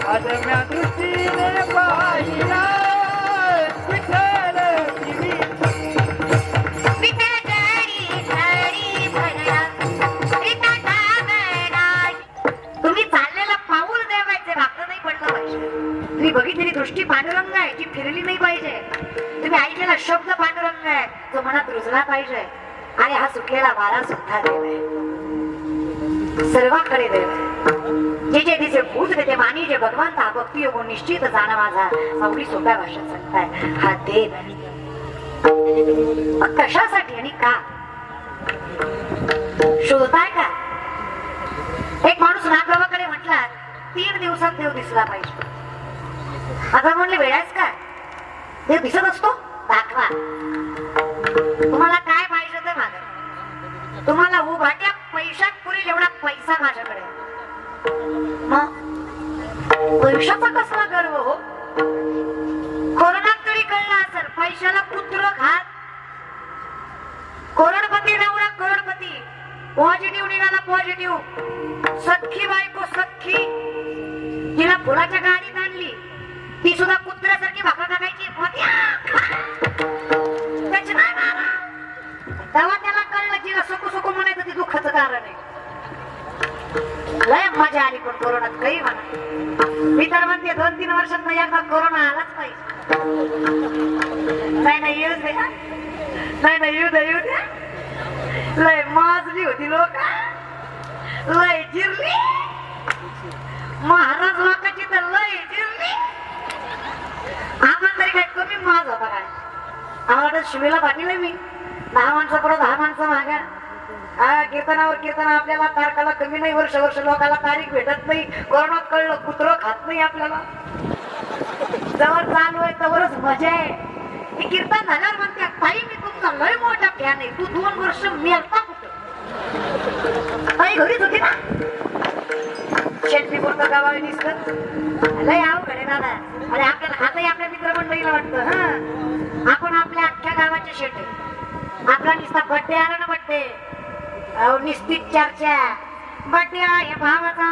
आदम्या दृष्टीने पाहिला विठ्ठल दिवी. तुम्ही चाललेला पाऊल देवायचे वाकडं नाही पडलं पाहिजे. तुम्ही बघितलेली दृष्टी पांडुरंग आहे जी फिरली नाही पाहिजे. तुम्ही ऐकलेला शब्द पांडुरंग आहे जो मनात रुजला पाहिजे. आणि हा सुटलेला वारा सुद्धा देव आहे. सर्वांकडे देव आहे. जे जे तिचे भूत ते मानी जे भगवंता भक्ती योग निश्चित जाणं माझा अवघी सोप्या भाषेत सांगताय हा देव आहे. कशासाठी आणि का शोधताय का? एक माणूस नागबाबाकडे म्हटला 3 दिवसात देव दिसला पाहिजे. आता म्हणले वेळाच काय देव दिसत असतो दाखवा. तुम्हाला काय पाहिजे ते मागा. तुम्हाला उभाट्या पैशात पुरेल एवढा पैसा माझ्याकडे. मग पैशाचा कसला गर्व हो? कोरोनात तरी कळला असेल पैशाला पुत्र घात. करोडपती नवरा करोडपती. पॉझिटिव्ह निघाला पॉझिटिव्ह. सख्खी बायको सख्खी. तिला फुलाच्या गाडीत आणली. ती सुद्धा कुत्र्यासारखी भाकरा टाकायची. तेव्हा त्याला कळलं तिला सको सको म्हणायचं ती दुःखाचं कारण आहे. लय मजा आली पण कोरोनात काही म्हणा. मी तर म्हणते 2-3 वर्षात एकदा कोरोना आलाच पाहिजे. नाही येऊ दे. नाही येऊ दे येऊ दे. लय माजली होती लोक. लय जिरली. महाराज लोकांची तर लय जिरली. आम्हाला तरी काय कमी माज होता काय? आम्हाला शिवेला पाठवलंय मी 10 माणसं परत 10 माणसं मागा. कीर्तनावर कीर्तन आपल्याला तारखाला कमी नाही. वर्ष लोकांना तारीख भेटत नाही. कोरोनात कळलं कुत्र खात नाही आपल्याला. जवळ चालू आहे तवरच मजा आहे. हे कीर्तन झाल्यावर म्हणते ताई मी तुमचा लय मोठा फॅन आहे. तू 2 वर्ष मेलता कुठं? ताई घरीच होती ना. शेतली बोलतं गावाला दिसत लय अवघड आहे दादा. अरे आपल्याला हातही आपल्या मित्रमंडळीला वाटतं हा आपण आपल्या अख्ख्या गावाचे शेट आहे. आपला निस्ता बड्डे आला ना बड्डे निश्चित चर्चा बड्डे आहे भावाचा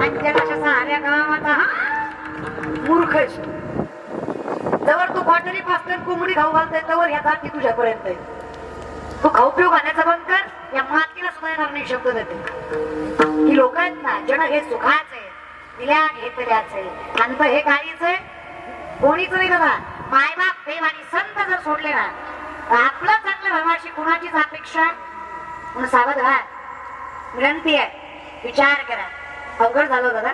अंजनाच्या साऱ्या गावाचा मूर्ख. जवळ तू क्वार्टरी पास्टर कोंबडी खाऊ घालतोय तवर ह्या जाती तुझ्यापर्यंत आहे. तू खाऊ पिऊ घालायचं बंद कर. या मातीला सुद्धा येणार नाही शब्द देते की लोक आहेत ना जण हे सुखाच आहे दिल्या घेतल्याच आहे अंत हे काहीच आहे कोणीच नाही दादा. मायबाप देव आणि संत जर सोडले ना आपलं चांगलं व्हावाशी कुणाचीच अपेक्षा म्हणून सावध व्हा. विनंती आहे विचार करा. अवघड झालं दादा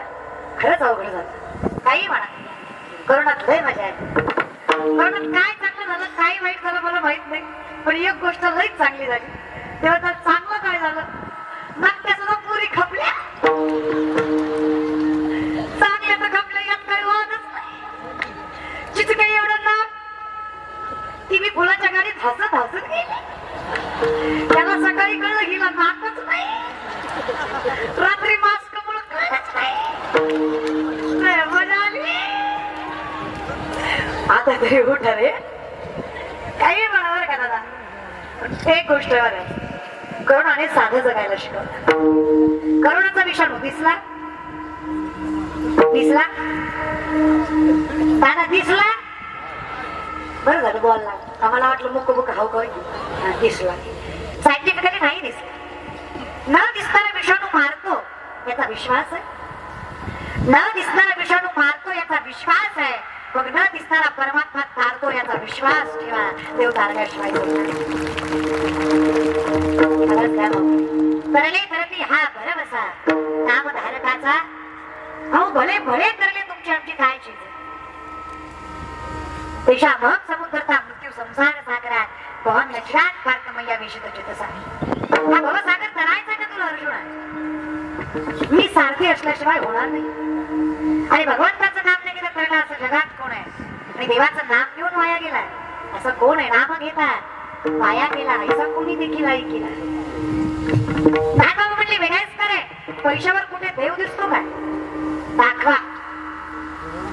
खरंच अवघड झालं. काही म्हणा कोरोनात लय मजा आहे. कोरोनात काय चांगलं झालं काय वाईट झालं मला माहित नाही. पण एक गोष्ट लईच चांगली झाली. तेव्हा तर चांगलं काय झालं नक्की सुद्धा पुरी खपल्या. चांगल्या तर खपल्या यात काही वादच नाही. चिचके एवढं ना ती मी फुलाच्या गाडीत हसत गेली. त्याला सकाळी कळलं हिला नाकच नाही. रात्री मास्क मुळे कळलंच नाही. मजा आली. आता तरी उठा रे काही म्हणावर का दादा. एक गोष्ट बरं करोनाने साधं जगायला शिकवलं. करोनाचा विषाणू दिसला दादा दिसला. बरं झालं बोलला. आम्हाला वाटलं मुक हाव काय दिसला. सायंटिफिकली नाही दिसला. न दिसणारा विषाणू मारतो याचा विश्वास आहे. न दिसणारा विषाणू मारतो याचा विश्वास आहे. मग न दिसणारा परमात्मा तारतो याचा विश्वास ठेवा. देव तारल्याशिवाय तरले तरती हा भरवसा नामधारकाचा. अहो भले भले तरले तुमची आमची काय चीज पेशा मग समुद्रता मृत्यू संसार सागरात पवन लक्षात पार्थमय्या विषित चितसा. हा भवसागर तरायचा का तुला अर्जुना? मी सारखी असल्याशिवाय होणार नाही. आणि भगवंताचं नाम नाही घेता कळलं असं जगात कोण आहे? आणि देवाचं नाम घेऊन वाया गेला असं कोण आहे? नाम घेतात वाया गेला ऐसा कोणी देखील ऐकला. बाबा म्हणले वेगळेच करे पैशावर कुठे देव दिसतो का? दाखवा.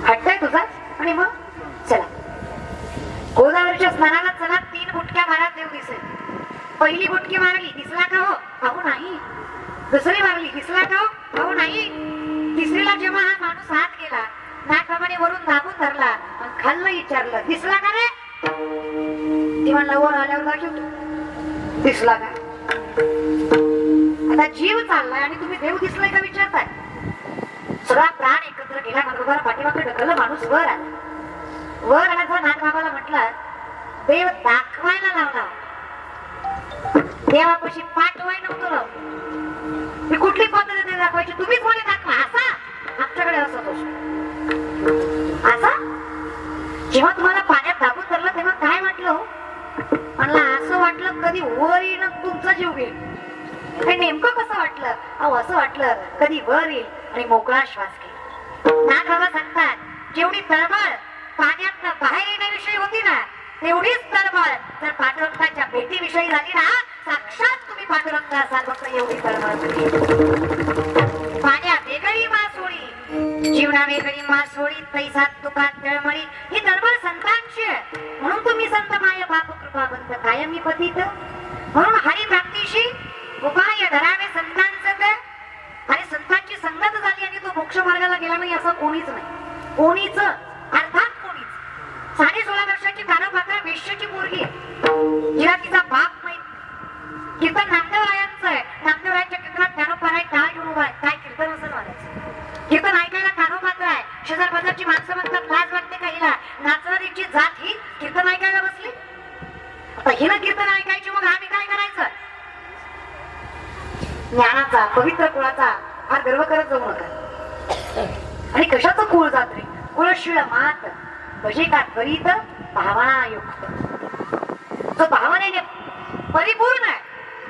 हट्टय तुझा. आणि मग चला गोदावरीच्या स्नानाला चला 3 बुटक्या मारा देव दिसेल. पहिली बुटकी मारली दिसला का हो? अहो नाही. दुसरी मारली दिसला का हो? अहो नाही, तिसरीला जेव्हा हा माणूस हात गेला, नाकाप्रमाणे वरून दाबून धरला आणि खाल्लं विचारलं, दिसला का रे? ती म्हणलं वर आल्यावर दाखवतो. दिसला का? आता जीव चाललाय आणि तुम्ही देव दिसलाय का विचारताय? सगळा प्राण एकत्र गेला, बरोबर पाठीमागे ढकललं, माणूस वर आला. वर आल्याचा नाथ बाबाला म्हटलं, देव दाखवायला लावला, देवापाशी पाठवाय नव्हतं. मी कुठली पद्धत देव दाखवायची? तुम्हीच मला दाखवा. असा आमच्याकडे असत असतो. असा जेव्हा तुम्हाला पाण्यात दाबून धरलं तेव्हा काय वाटलं? मला असं वाटलं कधी वर येईन तुमचा जीव घेईल. हे नेमकं कसं वाटलं? अहो असं वाटलं कधी वर येईल आणि मोकळा श्वास घेईल. नाथ बाबा सांगतात, जेवढी तळमळ पाण्यात बाहेर येण्याविषयी होती ना, तेवढीच तळमळ जर पांडुरंगाच्या भेटीविषयी झाली ना, साक्षात तुम्ही पांडुरंग असाल. फक्त एवढी तळमळ. पाण्यात वेगळी मासोळी, जीवना वेगळी मासोळी, तैसात तुकात तळमळी. ही तळमळ संतांची आहे. म्हणून तुम्ही संत माय बाप कृपा बंत कायमी पतित. म्हणून हरी प्राप्तीशी उपाय धरावे संतांचं. आणि संतांची संगत झाली आणि तो मोक्ष मार्गाला गेला नाही असं कोणीच नाही. कोणीच अर्थात कोणीच. 16.5 वर्षाची कानोपात्रा वेश्याची पोरगी आहे, जिला तिचा बाप माहित. कीर्तन नामदेवरायांचं आहे. नामदेवरायांच्या कीर्तनात कानोपारा टाळ घेऊन उभा आहे. काय कीर्तन असं वाजायचं? कीर्तन ऐकायला कानोपात्रा आहे. शेजार बाजारची माणसं म्हणतात लाज वाटते का हिला? नाचणारीची जात ही कीर्तन ऐकायला बसली. आता हिला कीर्तन ऐकायची, मग आम्ही काय करायचं? ज्ञानाचा पवित्र कुळाचा हा गर्व करत जाऊ नका. आणि कशाचं कुळ जात रे? कुळशीळ मात भजे का त्वरित भावना युक्त. जो भावनेने परिपूर्ण आहे,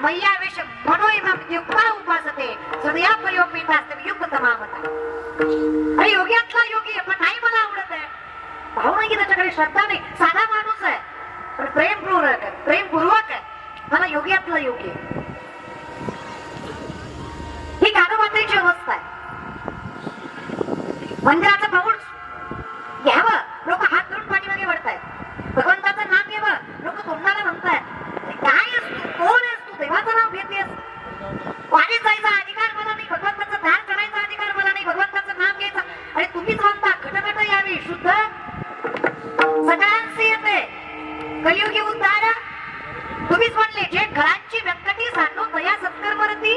मय्यावेश मनोइमं युक्ता उपासते सदया प्रयोगपीठास्ते युक्त तमामता. अरे योग्यातला योगी आहे, पण नाही मला आवडत आहे. भावना की त्याच्याकडे श्रद्धा नाही, साधा माणूस आहे पण प्रेमपूर्वक आहे. मला योग्यातला योगी आहे. ही कानोपात्रीची अवस्था आहे. मंदिराचं पाऊल घ्यावं, लोक हात धरून पाठीमागे वळतायत. भगवंताचं नाम घ्यावं, लोक तोंडाला म्हणतायत. काय असतो? कोण असतो? देवाचं नाव घेतेस. वाणीत जायचा अधिकार मला नाही, भगवंताचं ध्यान करायचा अधिकार मला नाही, भगवंताचं नाम घ्यायचं. आणि तुम्हीच म्हणता घटघट यावी शुद्ध सगळ्यांचे येते कलियुगी उद्धार. तुम्हीच म्हणले जे घरांची व्यक्ती सांडो तया सत्कर्मरती.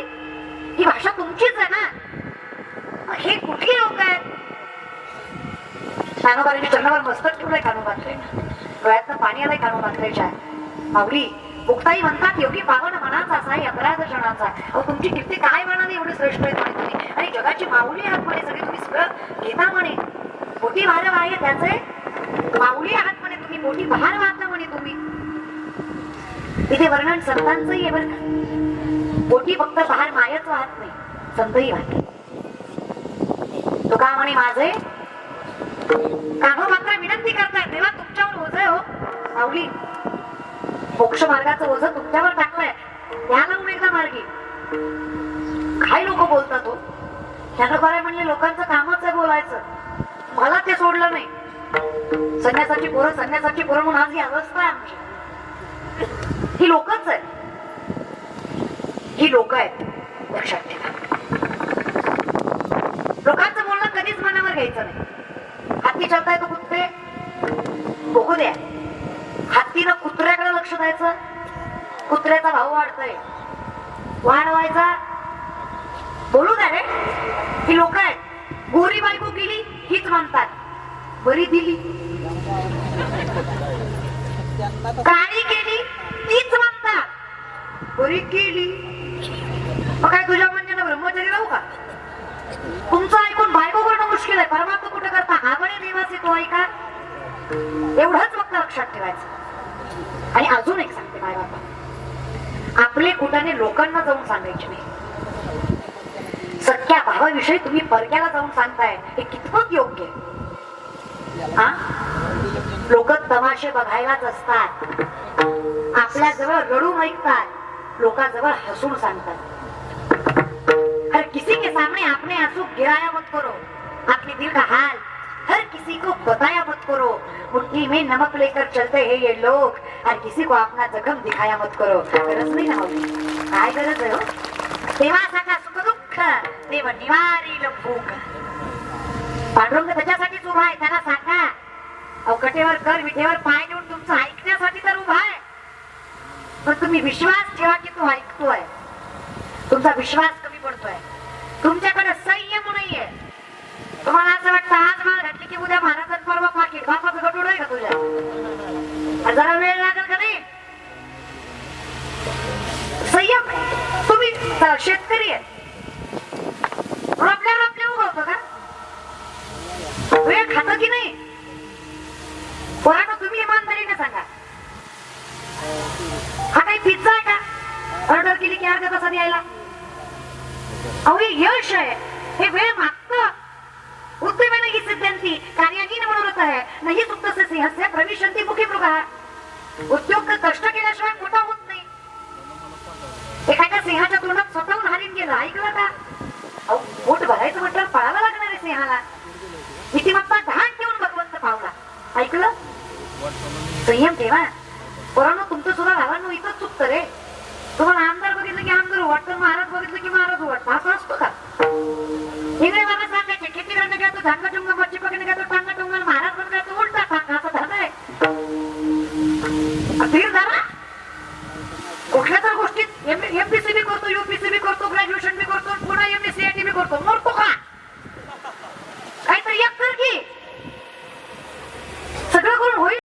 ही भाषा तुमचीच आहे ना. हे कुठली लोक आहेत? कानोबारीच्या चरणावर मस्तक ठेवलंय कानोबात्रे, डोळ्यातनं पाणी आलंय कानोबात्रेच्या. माऊली मुक्ताई म्हणतात, योगी पावन मनाचा असा अपराध क्षणाचा. अहो तुमची कीर्ती काय म्हणाली? एवढी श्रेष्ठ आहे म्हणे तुम्ही, आणि जगाची माऊली आहात म्हणे सगळे. तुम्ही सगळं घेता म्हणे. मोठी भार आहे त्याचे माऊली आहात म्हणे तुम्ही, मोठी बहार वाहता म्हणे तुम्ही. तिथे वर्णन संतांचंही आहे बरं का. मोठी फक्त बहार मायच वाहत नाही, संतही वाहते. तुका म्हणे माझे कान्हो मात्र विनंती करताय, देवा तुमच्यावर ओझ आहे हो. माऊली मोक्ष मार्गाचं ओझं तुमच्यावर टाकलंय, त्या लावून एकदा मार्गी. काय लोक बोलतात हो. त्यानं बरं म्हणले लोकांचं कामच आहे बोलायचं. मला ते सोडलं नाही. संन्यासाची पोरं म्हणून आज ही अवस्था आहे आमची. ही लोकच आहे, ही लोक आहेत. लक्षात ठेवा, लोकांचं बोलणं कधीच मनावर घ्यायचं नाही. हत्ती चालताय तो कुत्रे बघू द्या. हत्तीनं कुत्र्याकडे लक्ष द्यायचं. कुत्र्याचा भाव वाढतोय, वाढवायचा. बोलू द्या रे. ही लोक आहेत. गोरी बायको केली हीच म्हणतात बरी दिली, काळी केली तीच म्हणतात बरी केली. मग काय तुझ्या म्हणण्याला ब्रह्मचारी राहू का? तुमचं ऐकून बायको करणं मुश्किल आहे. परमात्मा कुठं करता? हा म्हणे देवाचे तो ऐका. एवढंच फक्त लक्षात ठेवायचं. आणि अजून एक सांगते माय बाबा, आपले कुटाने लोकांना जाऊन सांगायचे नाही. सख्या भावाविषयी तुम्ही परक्याला जाऊन सांगताय, हे कितपत योग्य आहे? हा, लोक तमाशे बघायलाच असतात. आपल्या जवळ रडून ऐकतात, लोकांजवळ हसून सांगतात. हर किसी के सामने आपने आंसू गिराया मत करो, अपने दिल का हाल हर किसी को बताया मत करो. मुट्ठी में नमक लेकर चलते हैं ये लोग, हर किसी को अपना जखम दिखाया मत करो. गरज नाही ना होती. काय गरज आहे हो? देवासाठी सुख दुःख दुःख देव निवारील भूक. पांडुरंग त्याच्यासाठीच उभा आहे. त्यांना सांगा अहो कटेवर कर विठेवर पाय देऊन तुमचं ऐकण्यासाठी तर उभा आहे. पण तुम्ही विश्वास ठेवा की तो ऐकतोय. तुमचा विश्वास कमी पडतोय. तुमच्याकडे संयम नाहीये. तुम्हाला असं वाटतं आज माळ घातली की उद्या महाराजांत परवा पाकिट बापाचं गटूड आहे का तुझ्या? जरा वेळ लागेल का नाही? संयम आहे. तुम्ही शेतकरी आहे. आपल्या उगवतो का? वेळ खात की नाही? पोरांनो तुम्ही इमानदारीने सांगा. हा काही पिझ्झा आहे का ऑर्डर केली की अर्धा तासात यायला? अहो हे यश आहे. हे वेळ मागतं. उद्यमेन ही सिद्धांती कार्यानी मनोरथ आहे. नाही सुप्तस्य सिंहस्य प्रविशन्ति मुखी मृगः. उद्योग कष्ट केल्याशिवाय मोठा होत नाही. एखाद्या सिंहाच्या तोंडात स्वतःहून हरीण गेलं ऐकलं का? अहो पोट भरायचं म्हटलं पळायला लागणार आहे सिंहाला. नीतिमत्ता ढाण ठेवून भगवंत पावला. ऐकलं? संयम ठेवा. पोरांनो तुमचं सुद्धा भावांनो इथंच चुकतं रे. तुम्हाला आमदार बघितलं की आमदार वाटतं, महाराज बघितलं की महाराज वाटतं. असं असतं का? इकडे मला सांगायचे खेती करणं घ्या तो धांगा टुंगा, मच्छी पकडणं घ्या तो टांगा टुंगा, महाराज बघा तो उलटा टांगा. असं धर्म आहे. धीर धरा. कुठल्या तर गोष्टीत एमपीसी बी करतो, यूपीसी बी करतो, ग्रॅज्युएशन बी करतो, पुन्हा एमएससीआयटी बी करतो.